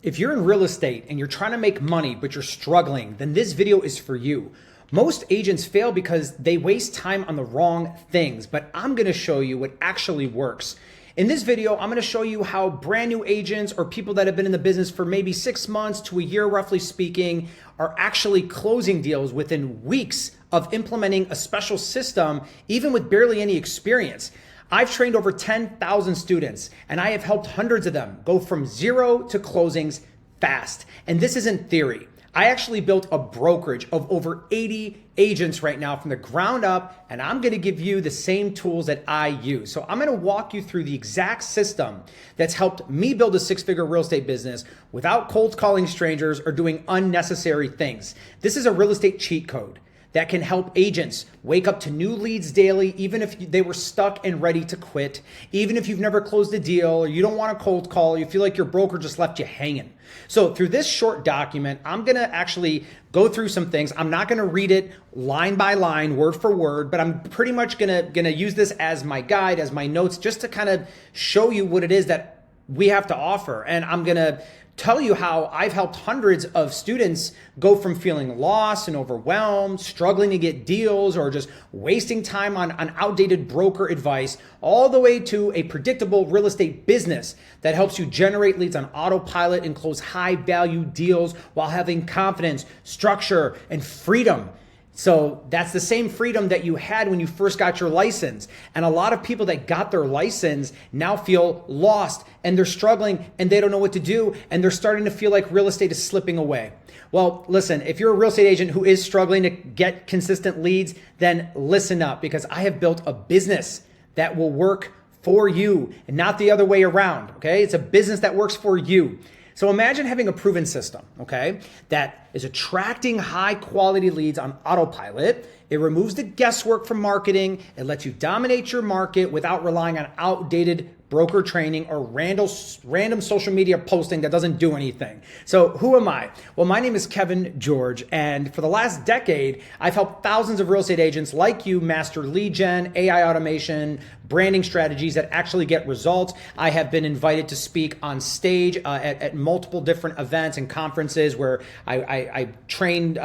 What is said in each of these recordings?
If you're in real estate and you're trying to make money, but you're struggling, then this video is for you. Most agents fail because they waste time on the wrong things, but I'm gonna show you what actually works. In this video, I'm gonna show you how brand new agents or people that have been in the business for maybe 6 months to a year, roughly speaking, are actually closing deals within weeks of implementing a special system, even with barely any experience. I've trained over 10,000 students and I have helped hundreds of them go from zero to closings fast. And this isn't theory. I actually built a brokerage of over 80 agents right now from the ground up, and I'm gonna give you the same tools that I use. So I'm gonna walk you through the exact system that's helped me build a 6-figure real estate business without cold calling strangers or doing unnecessary things. This is a real estate cheat code that can help agents wake up to new leads daily, even if they were stuck and ready to quit, even if you've never closed a deal or you don't want a cold call, you feel like your broker just left you hanging. So through this short document, I'm gonna actually go through some things. I'm not gonna read it line by line, word for word, but I'm pretty much gonna use this as my guide, as my notes, just to kind of show you what it is that we have to offer. And I'm gonna tell you how I've helped hundreds of students go from feeling lost and overwhelmed, struggling to get deals, or just wasting time on outdated broker advice, all the way to a predictable real estate business that helps you generate leads on autopilot and close high value deals while having confidence, structure, and freedom. So that's the same freedom that you had when you first got your license. And a lot of people that got their license now feel lost and they're struggling and they don't know what to do. And they're starting to feel like real estate is slipping away. Well, listen, if you're a real estate agent who is struggling to get consistent leads, then listen up, because I have built a business that will work for you and not the other way around. Okay. It's a business that works for you. So imagine having a proven system, okay, that is attracting high quality leads on autopilot. It removes the guesswork from marketing. It lets you dominate your market without relying on outdated broker training or random social media posting that doesn't do anything. So who am I? Well, my name is Kevin George, and for the last decade, I've helped thousands of real estate agents like you master lead gen, AI automation, branding strategies that actually get results. I have been invited to speak on stage at multiple different events and conferences where I trained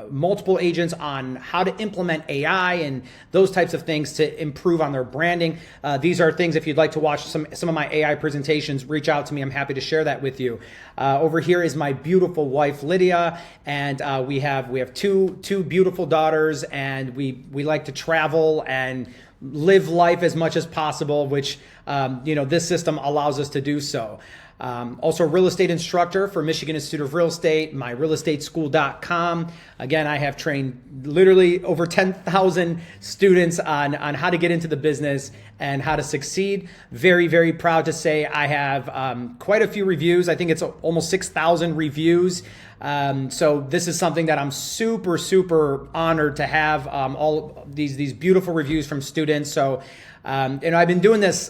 multiple agents on how to implement AI and those types of things to improve on their branding. These are things, if you'd like to watch some of my AI presentations, reach out to me. I'm happy to share that with you. Over here is my beautiful wife, Lydia, and we have two beautiful daughters, and we like to travel and live life as much as possible, which this system allows us to do so. Also a real estate instructor for Michigan Institute of Real Estate, myrealestateschool.com. Again, I have trained literally over 10,000 students on how to get into the business and how to succeed. Very, very proud to say I have quite a few reviews. I think it's almost 6,000 reviews. So this is something that I'm super, super honored to have, all these beautiful reviews from students. So I've been doing this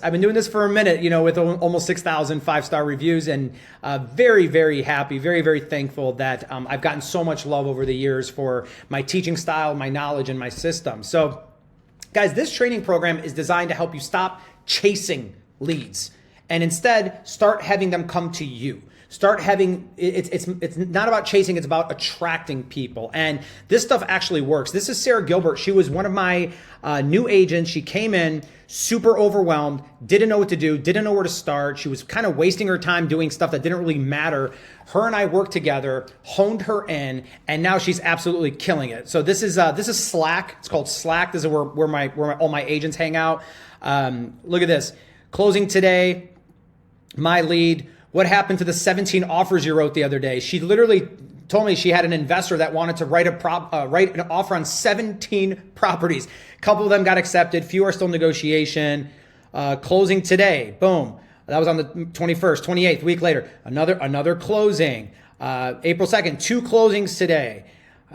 for a minute, with almost 6,000 5-star reviews, and very, very happy, very, very thankful that I've gotten so much love over the years for my teaching style, my knowledge, and my system. So guys, this training program is designed to help you stop chasing leads and instead start having them come to you. Start having, it's not about chasing, it's about attracting people. And this stuff actually works. This is Sarah Gilbert. She was one of my new agents. She came in super overwhelmed, didn't know what to do, didn't know where to start. She was kind of wasting her time doing stuff that didn't really matter. Her and I worked together, honed her in, and now she's absolutely killing it. So this is Slack. It's called Slack. This is where all my agents hang out. Look at this. Closing today, my lead. What happened to the 17 offers you wrote the other day? She literally told me she had an investor that wanted to write an offer on 17 properties. A couple of them got accepted. Few are still in negotiation. Closing today. Boom. That was on the 21st, 28th, week later. Another closing. April 2nd, 2 closings today. 2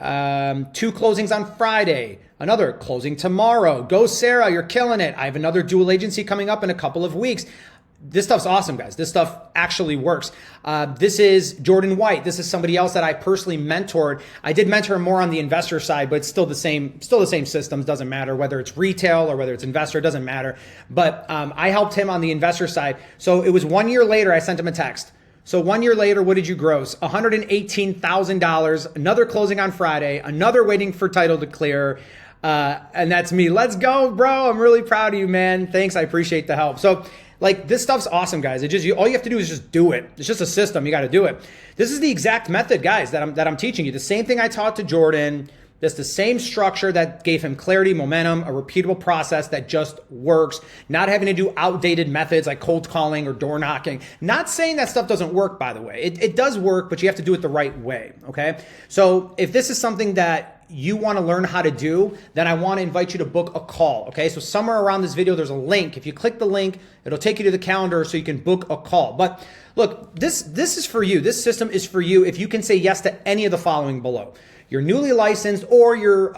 closings on Friday. Another closing tomorrow. Go Sarah, you're killing it. I have another dual agency coming up in a couple of weeks. This stuff's awesome, guys. This stuff actually works. This is Jordan White. This is somebody else that I personally mentored. I did mentor him more on the investor side, but it's still the same systems. Doesn't matter whether it's retail or whether it's investor. It doesn't matter. But I helped him on the investor side. So it was 1 year later, I sent him a text. So 1 year later, what did you gross? $118,000, another closing on Friday, another waiting for title to clear. And that's me. Let's go, bro. I'm really proud of you, man. Thanks. I appreciate the help. So like this stuff's awesome, guys. All you have to do is just do it. It's just a system. You got to do it. This is the exact method, guys, that I'm teaching you. The same thing I taught to Jordan. That's the same structure that gave him clarity, momentum, a repeatable process that just works. Not having to do outdated methods like cold calling or door knocking. Not saying that stuff doesn't work, by the way. It does work, but you have to do it the right way, okay? So if this is something that you want to learn how to do, then I want to invite you to book a call, okay? So somewhere around this video, there's a link. If you click the link, it'll take you to the calendar so you can book a call. But look, this is for you. This system is for you if you can say yes to any of the following below. You're newly licensed, or you're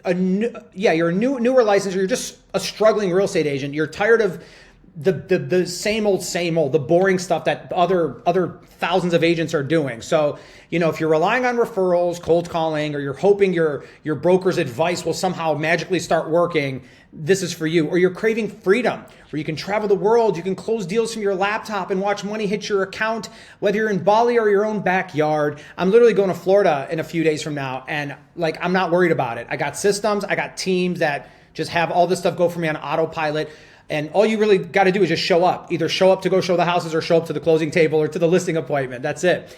newer licensed, or you're just a struggling real estate agent. You're tired of the same old, the boring stuff that other thousands of agents are doing. So, if you're relying on referrals, cold calling, or you're hoping your broker's advice will somehow magically start working, this is for you. Or you're craving freedom, where you can travel the world, you can close deals from your laptop and watch money hit your account, whether you're in Bali or your own backyard. I'm literally going to Florida in a few days from now, and I'm not worried about it. I got systems, I got teams that just have all this stuff go for me on autopilot. And all you really got to do is just show up. Either show up to go show the houses or show up to the closing table or to the listing appointment. That's it.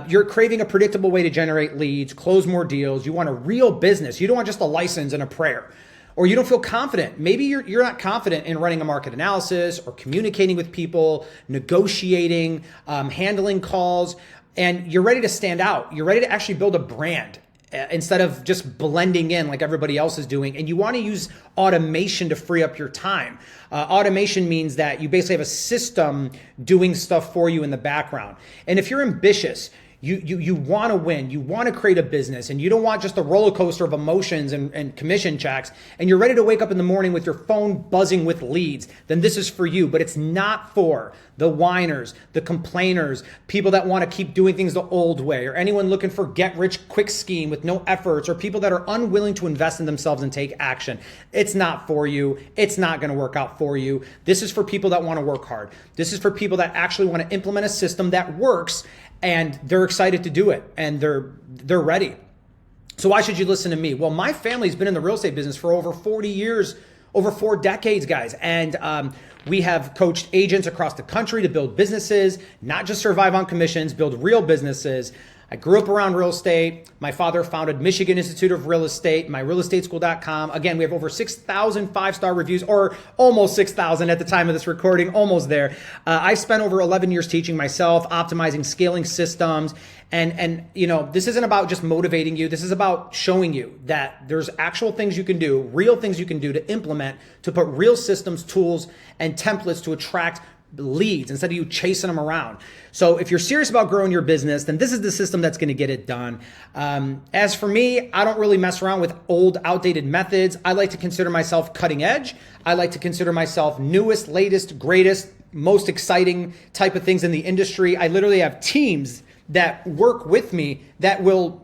You're craving a predictable way to generate leads, close more deals. You want a real business. You don't want just a license and a prayer. Or you don't feel confident. Maybe you're not confident in running a market analysis or communicating with people, negotiating, handling calls, and you're ready to stand out. You're ready to actually build a brand instead of just blending in like everybody else is doing. And you want to use automation to free up your time. Automation means that you basically have a system doing stuff for you in the background. And if you're ambitious, you want to win, you want to create a business, and you don't want just a roller coaster of emotions and commission checks, and you're ready to wake up in the morning with your phone buzzing with leads, then this is for you. But it's not for the whiners, the complainers, people that want to keep doing things the old way, or anyone looking for get-rich-quick scheme with no efforts, or people that are unwilling to invest in themselves and take action. It's not for you. It's not going to work out for you. This is for people that want to work hard. This is for people that actually want to implement a system that works, and they're excited to do it, and they're ready. So why should you listen to me? Well, my family's been in the real estate business for over 40 years, over 4 decades, guys. And we have coached agents across the country to build businesses, not just survive on commissions, build real businesses. I grew up around real estate. My father founded Michigan Institute of Real Estate, myrealestateschool.com. Again, we have over 6,000 5-star reviews, or almost 6,000 at the time of this recording, almost there. I spent over 11 years teaching myself, optimizing, scaling systems. And this isn't about just motivating you. This is about showing you that there's actual things you can do, real things you can do to implement, to put real systems, tools, and templates to attract leads instead of you chasing them around. So if you're serious about growing your business, then this is the system that's going to get it done. As for me, I don't really mess around with old, outdated methods. I like to consider myself cutting edge. I like to consider myself newest, latest, greatest, most exciting type of things in the industry. I literally have teams that work with me that will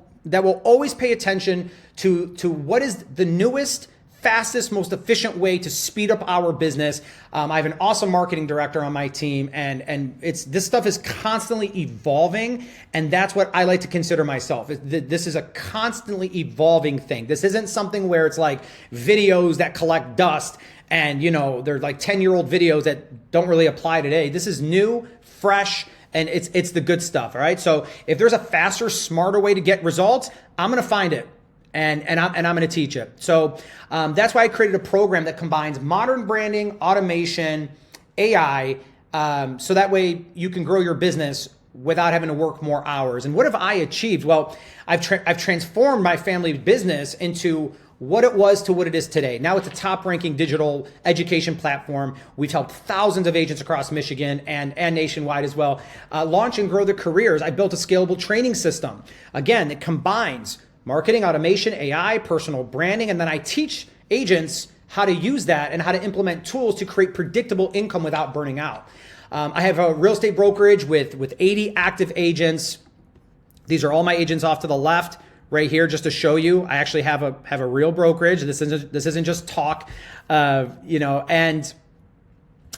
always pay attention to what is the newest, fastest, most efficient way to speed up our business. I have an awesome marketing director on my team, and this stuff is constantly evolving, and that's what I like to consider myself. This is a constantly evolving thing. This isn't something where it's like videos that collect dust and they're like 10-year-old videos that don't really apply today. This is new, fresh, and it's the good stuff. All right. So if there's a faster, smarter way to get results, I'm going to find it. And I'm going to teach it. So that's why I created a program that combines modern branding, automation, AI, so that way you can grow your business without having to work more hours. And what have I achieved? Well, I've transformed my family business into what it was to what it is today. Now it's a top-ranking digital education platform. We've helped thousands of agents across Michigan and nationwide as well launch and grow their careers. I built a scalable training system. Again, it combines marketing, automation, AI, personal branding, and then I teach agents how to use that and how to implement tools to create predictable income without burning out. I have a real estate brokerage with 80 active agents. These are all my agents off to the left right here, just to show you. I actually have a real brokerage. This isn't just talk, and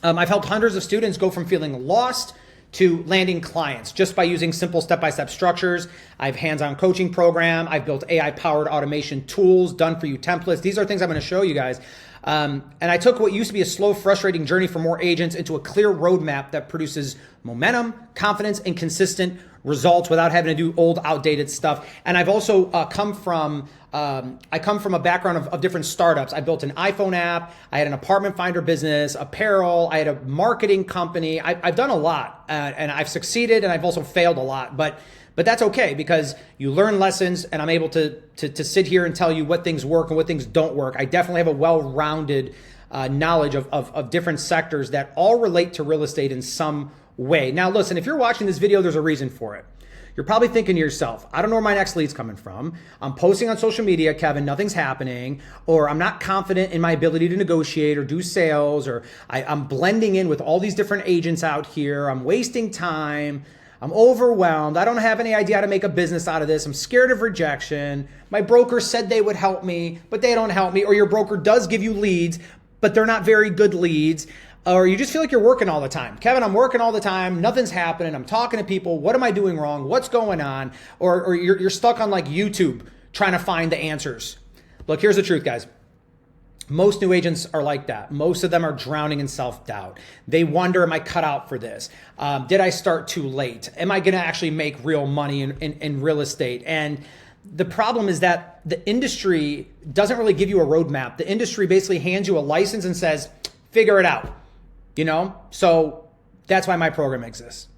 I've helped hundreds of students go from feeling lost to landing clients just by using simple step-by-step structures. I have hands-on coaching program. I've built AI-powered automation tools, done for you templates. These are things I'm going to show you guys. And I took what used to be a slow, frustrating journey for more agents into a clear roadmap that produces momentum, confidence, and consistent results without having to do old, outdated stuff. And I've also come from a background of different startups. I built an iPhone app. I had an apartment finder business, apparel. I had a marketing company. I've done a lot, and I've succeeded, and I've also failed a lot. But that's okay, because you learn lessons, and I'm able to sit here and tell you what things work and what things don't work. I definitely have a well-rounded knowledge of different sectors that all relate to real estate in some way. Now, listen, if you're watching this video, there's a reason for it. You're probably thinking to yourself, I don't know where my next lead's coming from. I'm posting on social media, Kevin, nothing's happening, or I'm not confident in my ability to negotiate or do sales, or I'm blending in with all these different agents out here. I'm wasting time. I'm overwhelmed. I don't have any idea how to make a business out of this. I'm scared of rejection. My broker said they would help me, but they don't help me. Or your broker does give you leads, but they're not very good leads. Or you just feel like you're working all the time. Kevin, I'm working all the time. Nothing's happening. I'm talking to people. What am I doing wrong? What's going on? Or you're stuck on like YouTube trying to find the answers. Look, here's the truth, guys. Most new agents are like that. Most of them are drowning in self-doubt. They wonder, am I cut out for this? Did I start too late? Am I going to actually make real money in real estate? And the problem is that the industry doesn't really give you a roadmap. The industry basically hands you a license and says, figure it out. So that's why my program exists.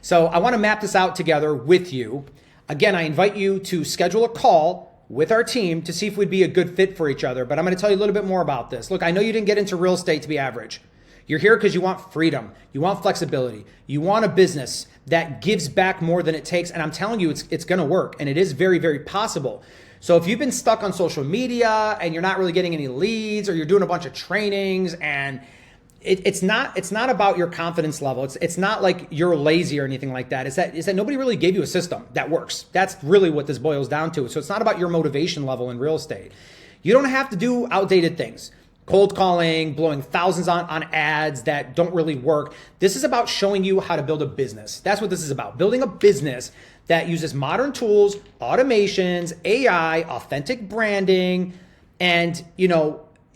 So I want to map this out together with you. Again, I invite you to schedule a call with our team to see if we'd be a good fit for each other. But I'm going to tell you a little bit more about this. Look, I know you didn't get into real estate to be average. You're here because you want freedom. You want flexibility. You want a business that gives back more than it takes. And I'm telling you, it's going to work. And it is very, very possible. So if you've been stuck on social media and you're not really getting any leads, or you're doing a bunch of trainings and it's not about your confidence level. It's not like you're lazy or anything like that. It's that nobody really gave you a system that works. That's really what this boils down to. So it's not about your motivation level in real estate. You don't have to do outdated things. Cold calling, blowing thousands on ads that don't really work. This is about showing you how to build a business. That's what this is about. Building a business that uses modern tools, automations, AI, authentic branding, and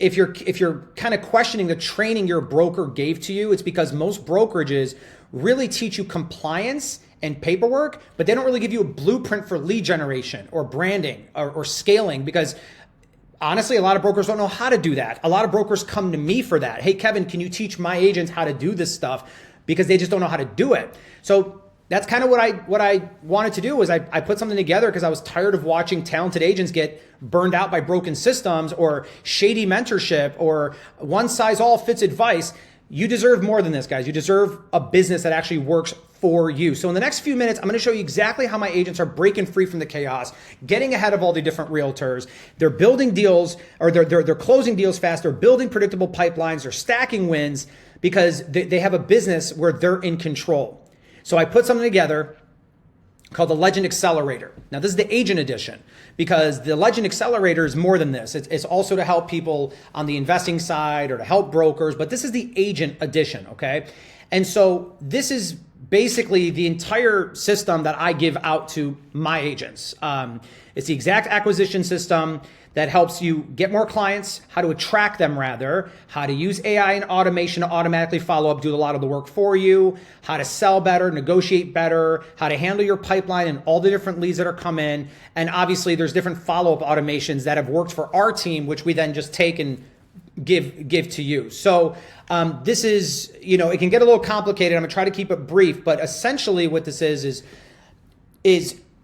if you're kind of questioning the training your broker gave to you, it's because most brokerages really teach you compliance and paperwork, but they don't really give you a blueprint for lead generation or branding or scaling, because honestly, a lot of brokers don't know how to do that. A lot of brokers come to me for that. Hey, Kevin, can you teach my agents how to do this stuff? Because they just don't know how to do it. So that's kind of what I wanted to do. Was I put something together because I was tired of watching talented agents get burned out by broken systems or shady mentorship or one size all fits advice. You deserve more than this, guys. You deserve a business that actually works for you. So in the next few minutes, I'm going to show you exactly how my agents are breaking free from the chaos, getting ahead of all the different realtors. They're building deals, or they're closing deals fast. They're building predictable pipelines. They're stacking wins because they have a business where they're in control. So I put something together called the Legend Accelerator. Now, this is the agent edition, because the Legend Accelerator is more than this. It's also to help people on the investing side or to help brokers, but this is the agent edition, okay? And so this is basically the entire system that I give out to my agents. It's the exact acquisition system that helps you get more clients, how to attract them rather, how to use AI and automation to automatically follow up, do a lot of the work for you, how to sell better, negotiate better, how to handle your pipeline and all the different leads that are come in. And obviously there's different follow-up automations that have worked for our team, which we then just take and give to you. So this is, it can get a little complicated. I'm gonna try to keep it brief, but essentially what this is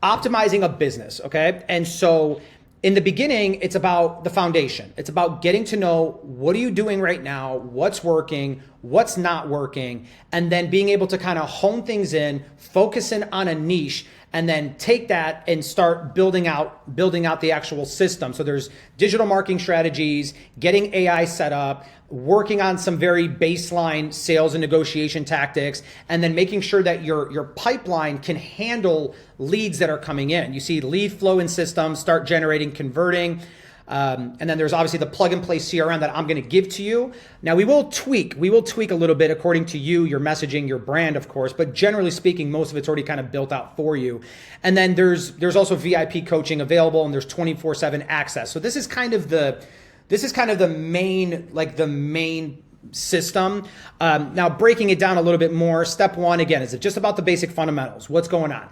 optimizing a business, okay? And so in the beginning, it's about the foundation. It's about getting to know what are you doing right now, what's working, what's not working, and then being able to kind of hone things in, focus in on a niche, and then take that and start building out the actual system. So there's digital marketing strategies, getting AI set up, working on some very baseline sales and negotiation tactics, and then making sure that your pipeline can handle leads that are coming in. You see lead flow in systems start generating, converting. And then there's obviously the plug and play CRM that I'm going to give to you. Now we will tweak a little bit according to you, your messaging, your brand, of course, but generally speaking, most of it's already kind of built out for you. And then there's also VIP coaching available, and there's 24/7 access. So this is kind of the main system. Now breaking it down a little bit more, step one, again, is it just about the basic fundamentals? What's going on?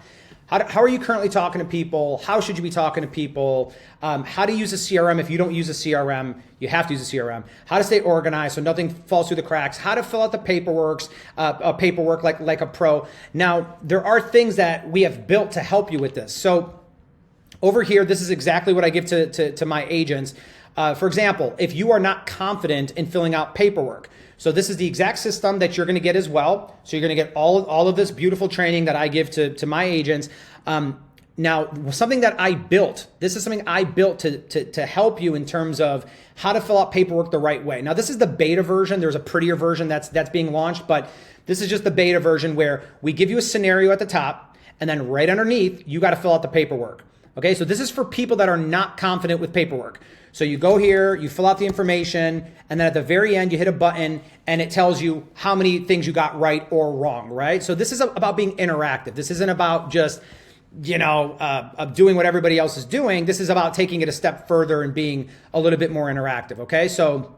How are you currently talking to people? How should you be talking to people? How to use a CRM if you don't use a CRM. You have to use a CRM. How to stay organized so nothing falls through the cracks. How to fill out the paperwork like a pro. Now, there are things that we have built to help you with this. So over here, this is exactly what I give to my agents. For example, if you are not confident in filling out paperwork, so this is the exact system that you're going to get as well. So you're going to get all of this beautiful training that I give to my agents. Now, something that I built, this is something I built to help you in terms of how to fill out paperwork the right way. Now, this is the beta version. There's a prettier version that's being launched, but this is just the beta version where we give you a scenario at the top, and then right underneath, you got to fill out the paperwork. Okay, so this is for people that are not confident with paperwork. So you go here, you fill out the information, and then at the very end, you hit a button and it tells you how many things you got right or wrong, right? So this is about being interactive. This isn't about just, doing what everybody else is doing. This is about taking it a step further and being a little bit more interactive, okay? So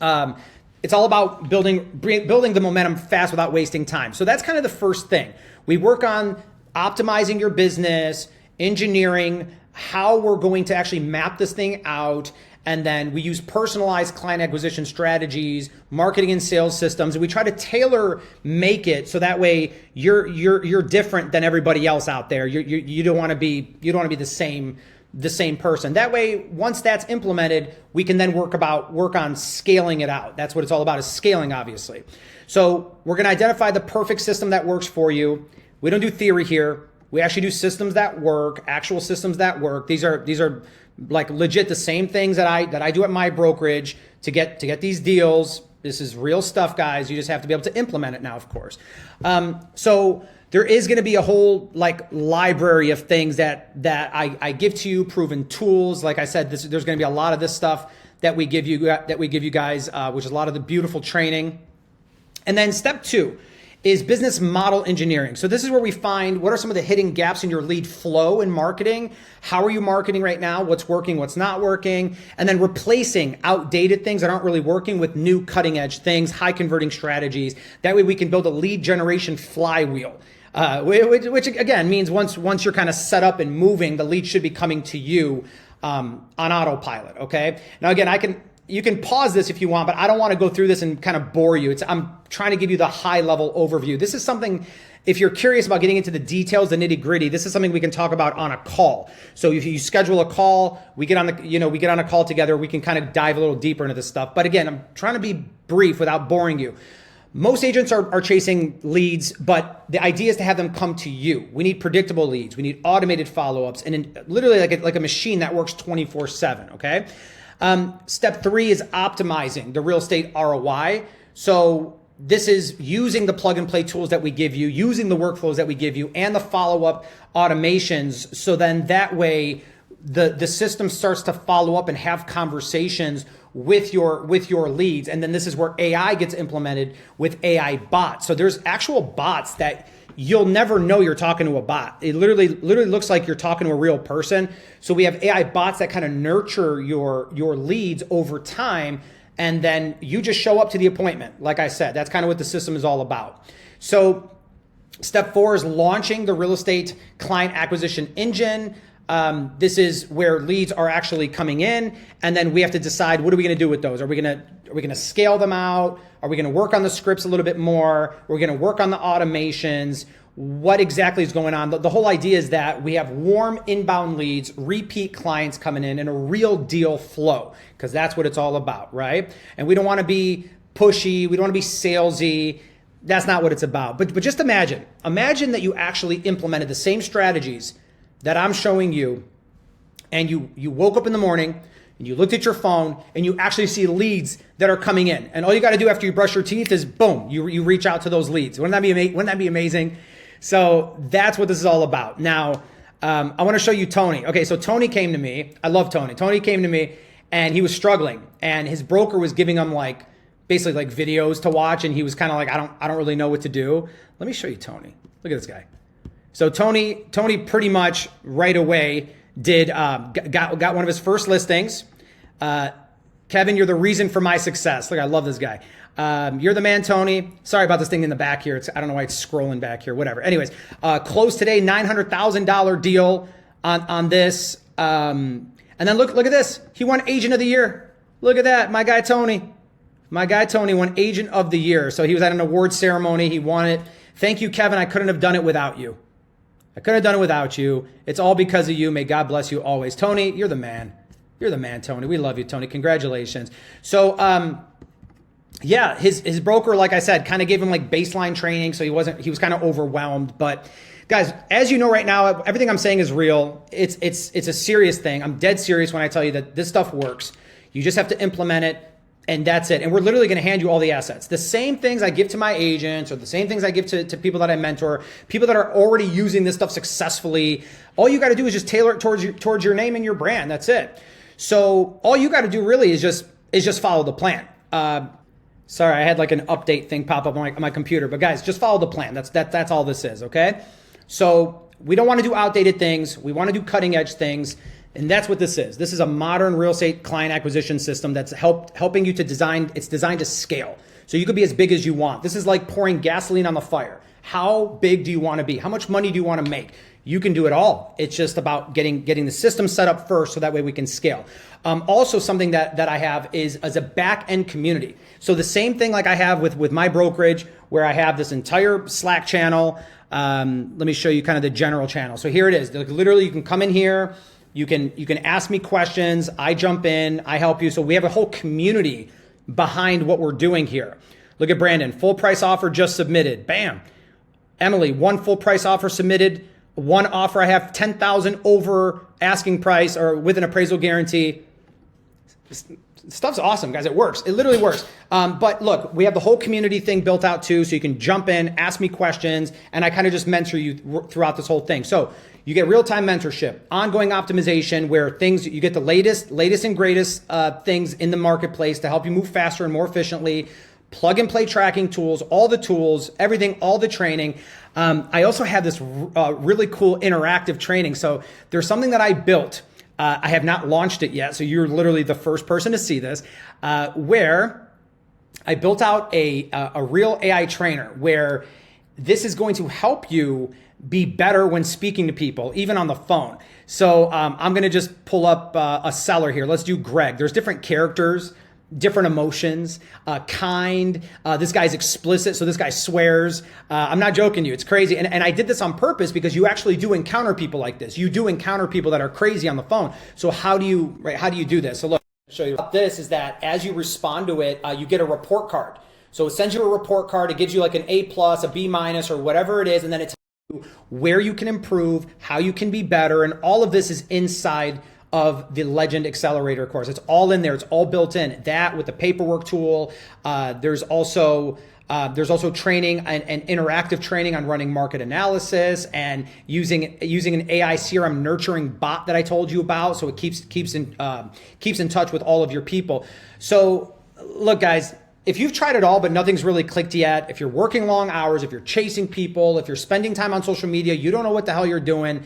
it's all about building the momentum fast without wasting time. So that's kind of the first thing. We work on optimizing your business, engineering, how we're going to actually map this thing out, and then we use personalized client acquisition strategies, marketing and sales systems, and we try to tailor make it so that way you're different than everybody else out there. You don't want to be the same person. That way, once that's implemented, we can then work on scaling it out. That's what it's all about, is scaling, obviously. So we're going to identify the perfect system that works for you. We don't do theory here. We actually do systems that work, actual systems that work. These are like legit the same things that I do at my brokerage to get these deals. This is real stuff, guys. You just have to be able to implement it now, of course. So there is going to be a whole library of things that I give to you, proven tools. Like I said, there's going to be a lot of this stuff that we give you guys, which is a lot of the beautiful training. And then step two is business model engineering. So this is where we find what are some of the hidden gaps in your lead flow in marketing. How are you marketing right now? What's working, what's not working? And then replacing outdated things that aren't really working with new cutting edge things, high converting strategies. That way we can build a lead generation flywheel, which again means once you're kind of set up and moving, the lead should be coming to you on autopilot, okay? Now again, you can pause this if you want, but I don't want to go through this and kind of bore you. I'm trying to give you the high level overview. This is something, if you're curious about getting into the details, the nitty gritty, this is something we can talk about on a call. So if you schedule a call, we get on a call together, we can kind of dive a little deeper into this stuff. But again, I'm trying to be brief without boring you. Most agents are chasing leads, but the idea is to have them come to you. We need predictable leads. We need automated follow-ups, and literally like a machine that works 24/7, okay? Step three is optimizing the real estate ROI. So this is using the plug and play tools that we give you, using the workflows that we give you, and the follow-up automations. So then that way the system starts to follow up and have conversations with your leads. And then this is where AI gets implemented with AI bots. So there's actual bots that you'll never know you're talking to a bot. It literally looks like you're talking to a real person. So we have AI bots that kind of nurture your leads over time, and then you just show up to the appointment. Like I said, that's kind of what the system is all about. So step four is launching the real estate client acquisition engine. This is where leads are actually coming in, and then we have to decide, what are we going to do with those? Are we going to scale them out? Are we going to work on the scripts a little bit more? We're going to work on the automations. What exactly is going on? The whole idea is that we have warm inbound leads, repeat clients coming in, and a real deal flow, because that's what it's all about, right? And we don't want to be pushy. We don't want to be salesy. That's not what it's about. But just imagine that you actually implemented the same strategies that I'm showing you, and you woke up in the morning and you looked at your phone and you actually see leads that are coming in. And all you got to do after you brush your teeth is boom, you reach out to those leads. Wouldn't that be amazing? So that's what this is all about. Now, I want to show you Tony. Okay, so Tony came to me. I love Tony. Tony came to me and he was struggling, and his broker was giving him like basically like videos to watch, and he was kind of like, I don't really know what to do. Let me show you Tony. Look at this guy. So Tony pretty much right away did got one of his first listings. Kevin, you're the reason for my success. Look, I love this guy. You're the man, Tony. Sorry about this thing in the back here. I don't know why it's scrolling back here. Whatever. Anyways, closed today, $900,000 deal on this. And then look at this. He won Agent of the Year. Look at that. My guy Tony. My guy Tony won Agent of the Year. So he was at an award ceremony. He won it. Thank you, Kevin. I couldn't have done it without you. I couldn't have done it without you. It's all because of you. May God bless you always. Tony, you're the man. You're the man, Tony. We love you, Tony. Congratulations. So, yeah, his broker, like I said, kind of gave him like baseline training. So he was kind of overwhelmed. But guys, as you know right now, everything I'm saying is real. It's a serious thing. I'm dead serious when I tell you that this stuff works. You just have to implement it. And that's it. And we're literally going to hand you all the assets. The same things I give to my agents, or the same things I give to people that I mentor, people that are already using this stuff successfully. All you got to do is just tailor it towards your name and your brand. That's it. So all you got to do really is just follow the plan. Sorry, I had like an update thing pop up on my computer. But guys, just follow the plan. That's all this is, okay? So we don't want to do outdated things. We want to do cutting edge things. And that's what this is. This is a modern real estate client acquisition system that's helping you to design. It's designed to scale. So you could be as big as you want. This is like pouring gasoline on the fire. How big do you want to be? How much money do you want to make? You can do it all. It's just about getting the system set up first, so that way we can scale. Also, something that I have is as a back end community. So the same thing like I have with my brokerage, where I have this entire Slack channel. Let me show you kind of the general channel. So here it is. Literally, you can come in here. You can ask me questions. I jump in. I help you. So we have a whole community behind what we're doing here. Look at Brandon. Full price offer just submitted. Bam. Emily, one full price offer submitted. One offer I have 10,000 over asking price or with an appraisal guarantee. Stuff's awesome, guys. It works. It literally works. But look, we have the whole community thing built out too, so you can jump in, ask me questions, and I kind of just mentor you throughout this whole thing. So you get real-time mentorship, ongoing optimization, where you get the latest and greatest things in the marketplace to help you move faster and more efficiently. Plug and play tracking tools, all the tools, everything, all the training. I also have this really cool interactive training. So there's something that I built. I have not launched it yet, so you're literally the first person to see this, where I built out a real AI trainer, where this is going to help you be better when speaking to people, even on the phone. So I'm going to just pull up a seller here. Let's do Greg. There's different characters, different emotions, kind. This guy's explicit, so this guy swears. I'm not joking you. It's crazy. And I did this on purpose because you actually do encounter people like this. You do encounter people that are crazy on the phone. So how do you do this? So look, I'll show you. This is that as you respond to it, you get a report card. So it sends you a report card. It gives you like an A+, a B-, or whatever it is. And then it's where you can improve, how you can be better. And all of this is inside of the Legend Accelerator course. It's all in there. It's all built in. That with the paperwork tool. There's also training and interactive training on running market analysis and using an AI CRM nurturing bot that I told you about. So it keeps in touch with all of your people. So look, guys, if you've tried it all, but nothing's really clicked yet, if you're working long hours, if you're chasing people, if you're spending time on social media, you don't know what the hell you're doing,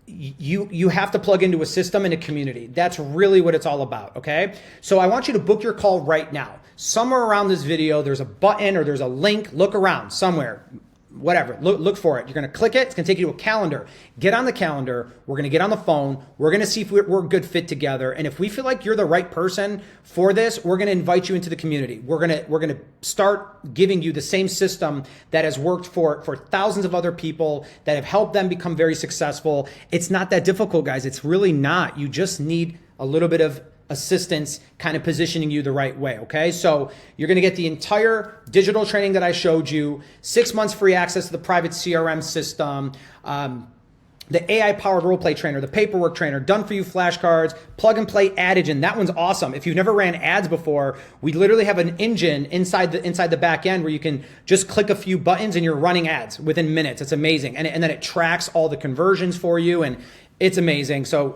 you have to plug into a system and a community. That's really what it's all about, okay? So I want you to book your call right now. Somewhere around this video, there's a button or there's a link. Look around somewhere, whatever. Look for it. You're going to click it. It's going to take you to a calendar. Get on the calendar. We're going to get on the phone. We're going to see if we're a good fit together. And if we feel like you're the right person for this, we're going to invite you into the community. We're going to start giving you the same system that has worked for thousands of other people that have helped them become very successful. It's not that difficult, guys. It's really not. You just need a little bit of assistance kind of positioning you the right way, okay? So you're gonna get the entire digital training that I showed you, 6 months free access to the private CRM system, the AI-powered role-play trainer, the paperwork trainer, done-for-you flashcards, plug-and-play ad engine. That one's awesome. If you've never ran ads before, we literally have an engine inside the back end where you can just click a few buttons and you're running ads within minutes. It's amazing, and then it tracks all the conversions for you, and it's amazing. So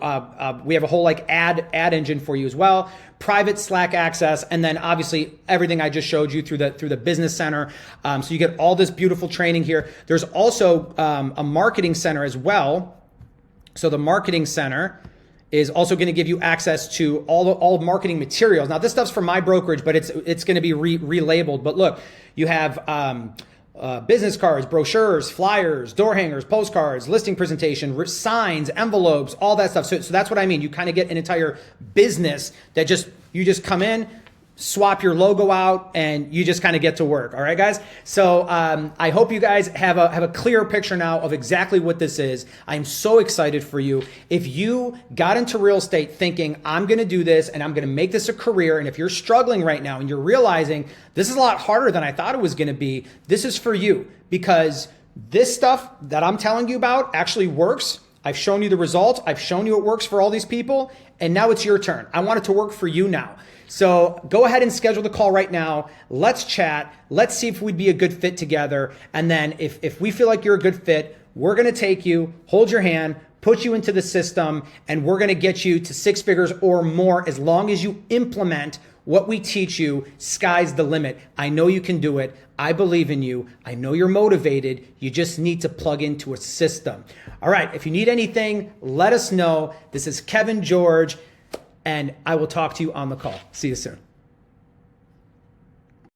we have a whole like ad engine for you as well. Private Slack access, and then obviously everything I just showed you through the business center. So you get all this beautiful training here. There's also a marketing center as well. So the marketing center is also going to give you access to all marketing materials. Now this stuff's from my brokerage, but it's going to be relabeled. But look, you have business cards, brochures, flyers, door hangers, postcards, listing presentation, signs, envelopes, all that stuff. So that's what I mean. You kind of get an entire business that you just come in, swap your logo out, and you just kind of get to work. All right, guys. So I hope you guys have a clear picture now of exactly what this is. I'm so excited for you. If you got into real estate thinking, I'm going to do this and I'm going to make this a career, and if you're struggling right now and you're realizing this is a lot harder than I thought it was going to be, this is for you, because this stuff that I'm telling you about actually works. I've shown you the results. I've shown you it works for all these people, and now it's your turn. I want it to work for you now. So go ahead and schedule the call right now. Let's chat. Let's see if we'd be a good fit together. And then if we feel like you're a good fit, we're going to take you, hold your hand, put you into the system, and we're going to get you to 6 figures or more as long as you implement what we teach you. Sky's the limit. I know you can do it. I believe in you. I know you're motivated. You just need to plug into a system. All right. If you need anything, let us know. This is Kevin George, and I will talk to you on the call. See you soon.